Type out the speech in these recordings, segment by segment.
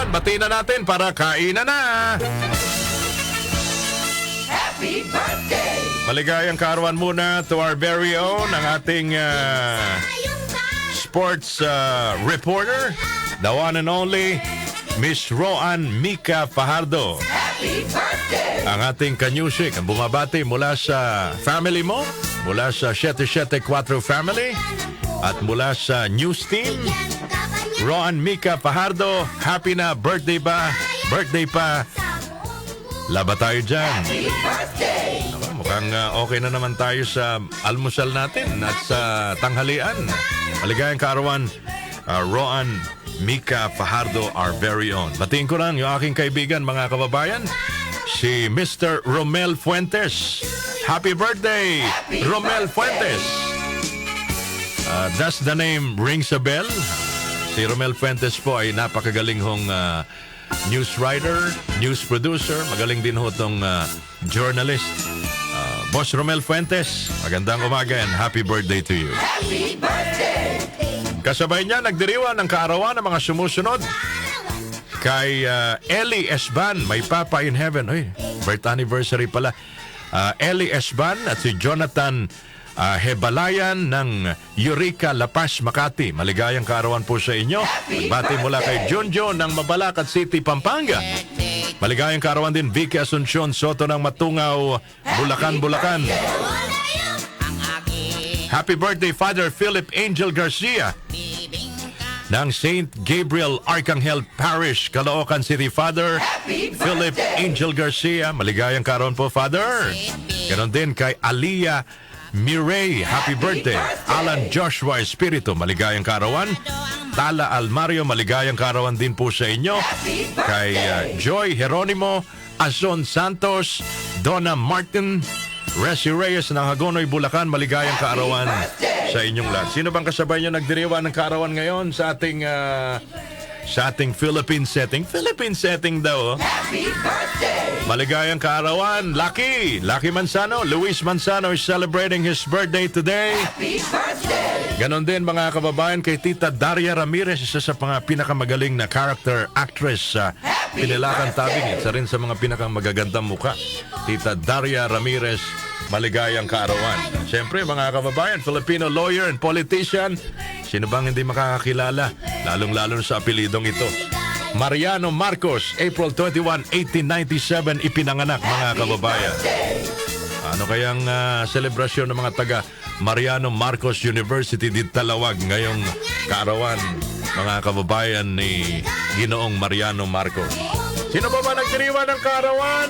yan, batiin na natin para kainan na. Happy birthday! Maligayang kaarawan muna to our very own, ang ating sports reporter, the one and only Miss Roan Mika Fajardo. Happy birthday! Ang ating kanyusik, ang bumabati mula sa family mo, mula sa 774 family, at mula sa news team. Roan Mika Fajardo, happy na birthday ba? Birthday pa. Laba tayo dyan. Happy birthday! Mukhang okay na naman tayo sa almusal natin at sa tanghalian. Maligayang kaarawan, Roan Mika Fajardo, our very own. Batiin ko lang yung aking kaibigan, mga kababayan, si Mr. Romel Fuentes. Happy birthday, Romel Fuentes! Does the name rings a bell? Si Romel Fuentes po ay napakagaling hong news writer, news producer, magaling din ho itong journalist. Boss Romel Fuentes, magandang umaga and happy birthday to you. Happy birthday! Kasabay niya, nagdiriwan ng kaarawan ng mga sumusunod. Kay Ellie Esban, may Papa in Heaven. Uy, birth anniversary pala. Ellie Esban at si Jonathan Hebalayan ng Eureka, La Paz, Makati. Maligayang kaarawan po sa inyo. Bati mula kay Junjo ng Mabalacat City, Pampanga. Maligayang kaarawan din Vicky Asuncion Soto ng Matungaw, Bulacan, Bulacan. Happy birthday, Father Philip Angel Garcia ng St. Gabriel Arcangel Parish, Caloocan City. Father Philip Angel Garcia, maligayang kaarawan po, Father. Ganon din kay Aliyah Mireille, happy birthday. Alan Joshua Espiritu, maligayang kaarawan. Tala Almario, maligayang kaarawan din po sa inyo. Kay Joy Jeronimo, Azon Santos, Donna Martin, Resi Reyes ng Hagonoy, Bulacan, maligayang kaarawan sa inyong lahat. Sino bang kasabay nyo nagdiriwan ng kaarawan ngayon sa ating Philippine setting? Philippine setting daw. Happy birthday! Maligayang kaarawan, Lucky Manzano. Luis Manzano is celebrating his birthday today. Happy birthday! Ganon din mga kababayan kay Tita Daria Ramirez, isa sa mga pinakamagaling na character actress sa Pinilakan Tabing. Isa rin sa mga pinakamagagandang muka. Tita Daria Ramirez, maligayang kaarawan. Siyempre mga kababayan, Filipino lawyer and politician. Sino bang hindi makakakilala? Lalong-lalo sa apelidong ito. Mariano Marcos, April 21, 1897, ipinanganak mga kababayan. Ano kayang selebrasyon ng mga taga Mariano Marcos University di Talawag ngayong kaarawan, mga kababayan ni Ginoong Mariano Marcos? Sino ba nagdiriwan ng kaarawan?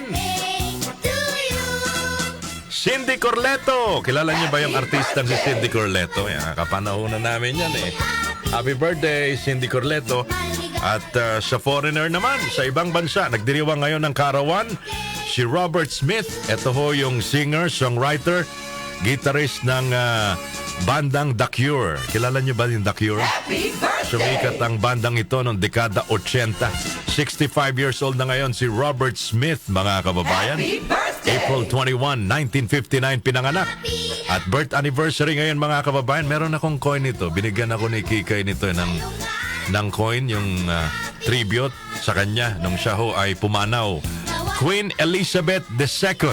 Cindy Corleto. Kilala niyo ba yung artistang si Cindy Corleto? Kapanahonan namin yan eh. Happy birthday, Cindy Corleto. At sa foreigner naman, sa ibang bansa, nagdiriwang ngayon ng kaarawan si Robert Smith. Ito ho yung singer, songwriter, guitarist ng bandang The Cure. Kilala niyo ba yung The Cure? Sumikat ang bandang ito noong dekada 80. 65 years old na ngayon si Robert Smith, mga kababayan. April 21, 1959 pinanganak. At birth anniversary ngayon, mga kababayan. Meron akong coin nito. Binigyan ako ni Kikay nito ng coin, yung tribute sa kanya nung siya ho ay pumanaw. Queen Elizabeth II,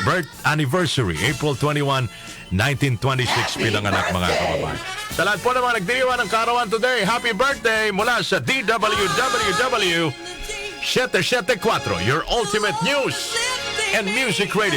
birth anniversary, April 21, 1926 pinanganak, mga kababayan. Sa lahat po naman nagdiriwan ng kaarawan today, happy birthday mula sa DWWW 774, your ultimate news and music radio.